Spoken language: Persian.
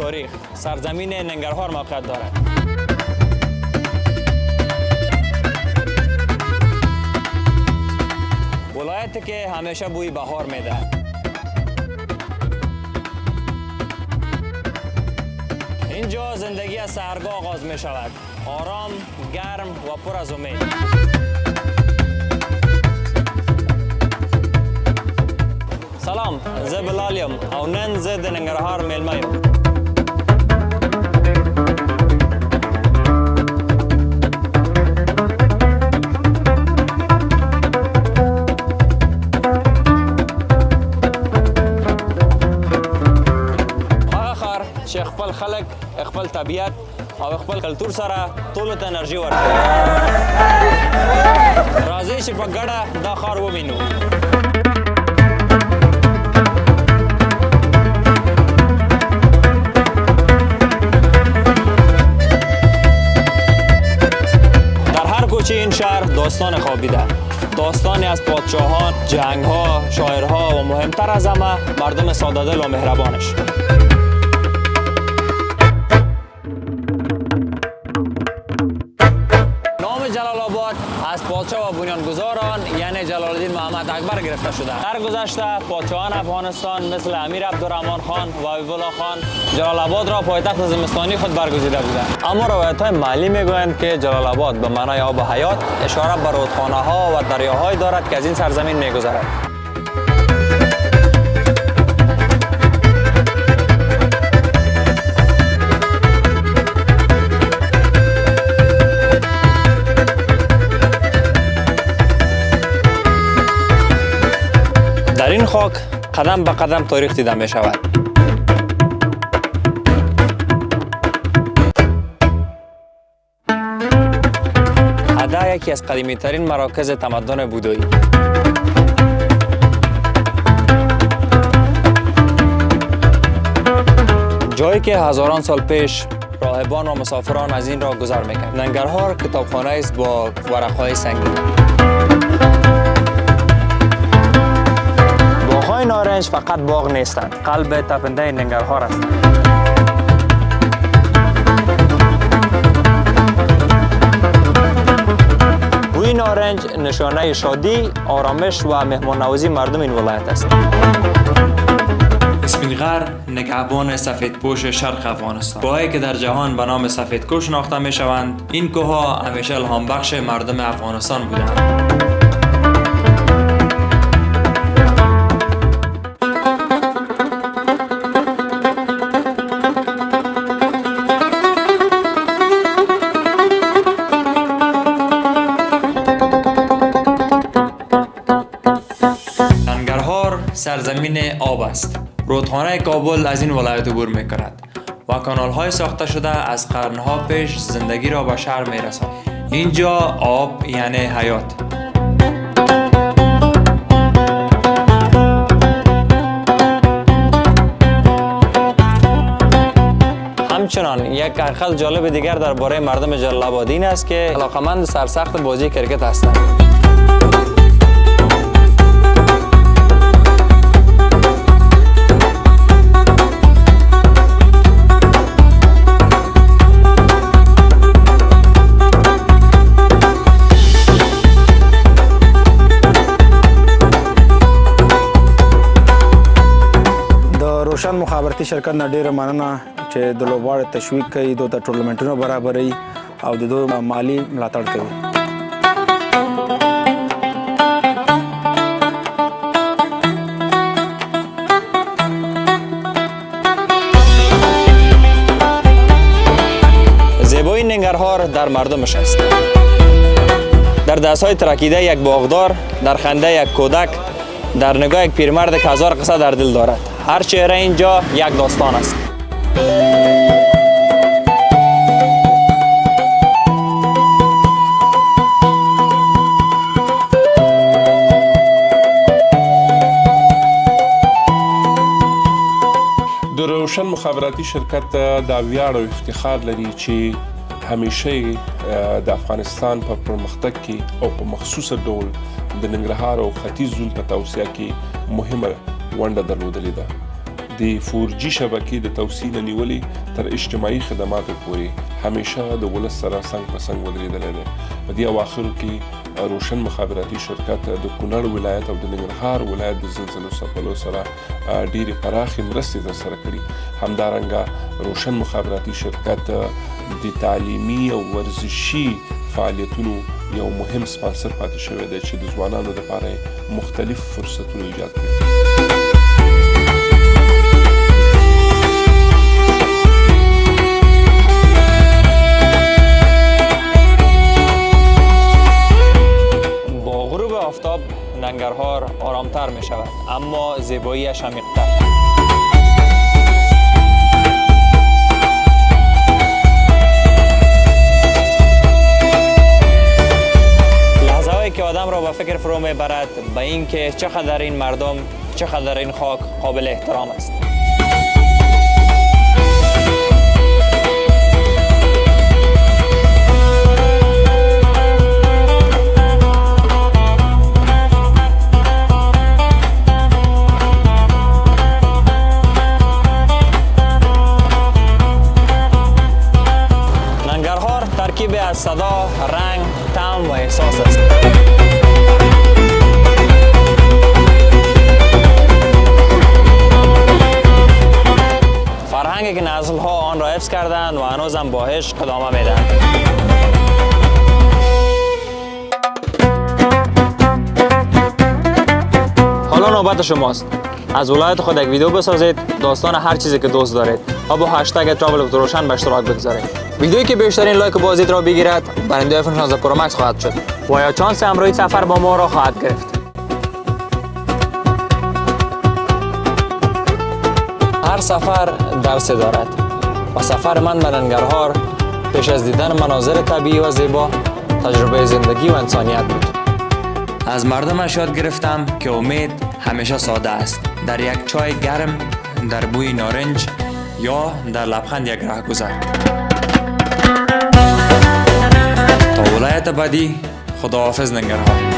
تاریخ سرزمین ننگرهار موقعیت دارد. ولایتی که همیشه بوی بهار میده. اینجا زندگی از سحرگاه آغاز می شود. آرام، گرم و پر از امید. سلام، زه بلالیم او نن زه د ننګرهار میلمه یم. هغه ښار چې خپل خلک، خپل طبیعت او خپل کلتور سره ټولو ته انرژي ورکوي. راځئ چې په ګډه دا ښار ووینو. این شهر داستان خوابیده، داستانی از پادشاهان، جنگ‌ها، شاعرها و مهمتر از همه مردم ساده‌دل و مهربانش. نام جلال آباد از پادشاه و بنیانگذاران یعنی جلال الدین محمد اکبر گرفته شده. در گذشته پادشاهان افغانستان مثل امیر عبدالرحمن خان و حبیب الله خان جلال آباد را پایتخت زمستانی خود برگزیده بودند. اما روایت‌های محلی میگویند که جلال آباد به معنای آب حیات اشاره به رودخانه‌ها و دریاهایی دارد که از این سرزمین میگذرد. در این خاک قدم به قدم تاریخ دیده می شود. هده یکی از قدیمی ترین مراکز تمدن بودایی. جایی که هزاران سال پیش راهبان و مسافران از این را گذر می‌کردند. ننگرهار کتابخانه است با ورق‌های سنگین. باغ‌های نارنج فقط باغ نیستند، قلب تپنده ننگرهار هستند. بوی نارنج نشانه شادی، آرامش و مهمان نوازی مردم این ولایت است. اسفندیار نگهبان سفیدپوش شرق افغانستان. کوهایی که در جهان به نام سفیدکوه شناخته می‌شوند، این کوه‌ها همیشه الهام بخش مردم افغانستان بودند. سرزمین آب است. رودخانه کابل از این ولایت عبور می‌کند و کانال‌های ساخته شده از قرن‌ها پیش زندگی را به شهر می‌رساند. اینجا آب یعنی حیات. همچنان یک حقیقت جالب دیگر درباره مردم جلال آباد این است که علاقه‌مند سرسخت بازی کرکت هستند. روشن مخابراتي شرکت نه ډیره مننه چې د لوبغاړو تشویق کوي، د ټورنمنټونو برابري او د دوی مالی ملاتړ کوي. زیبایی ننگرهار در مردمش است. در دست‌های ترکیده یک باغدار، در خنده یک کودک، در نگاه یک پیرمرد که هزار قصه در دل دارد. هر چهره اینجا یک داستان است. د روشن مخابراتي شرکت دا ویاړ او افتخار لري چې همیشه د افغانستان په پرمختګ کې او په مخصوص ډول د ننګرهار او ختیځ زون په توسعه کې مهمه ونډه درلودلې ده. د 4G شبکې د توسعې نه نیولې تر اجتماعي خدماتو پورې همیشه د ولس سره څنګ په څنګ ودرېدلی دی. په دې اواخرو کې روشن مخابراتي شرکت د کونړ ولایت او د ننګرهار ولایت د زلزلو څپلو سره ډېرې پراخې مرستې ترسره کړي. همدارنګه روشن مخابراتي شرکت د تعلیمي او ورزشي فعالیتونو یو مهم سپانسر پاتې شوی دی چې د ځوانانو لپاره مختلف فرصتونه ایجاد کړي. با غروب آفتاب ننگرهار آرامتر می شود اما زیباییش عمیق‌تر. که آدم را به فکر فرو میبرد به این که چقدر این مردم، چقدر این خاک قابل احترام است. ننگرهار ترکیبی از صدا، رنگ، طعم و احساس است. فرهنگی که نسل‌ها آن را حفظ کردند و هنوزم با عشق ادامه میدهند. حالا نوبت شماست. از ولایت خود یک ویدیو بسازید، داستان هر چیزی که دوست دارید و با هشتگ ترابل ویت روشن به اشتراک بگذارید. ویدیویی که بیشترین لایک بازدید را بگیرد برنده آیفون 16 پرو مکس خواهد شد و یا چانس همراهی سفر با ما را خواهد گرفت. هر سفر درسی دارد و سفر من به ننگرهار پیش از دیدن مناظر طبیعی و زیبا تجربه زندگی و انسانیت بود. از مردمش یاد گرفتم که امید همیشه ساده است. در یک چای گرم، در بوی نارنج یا در لبخند یک رهگذر. تا ولایت بعدی، خداحافظ ننگرهار.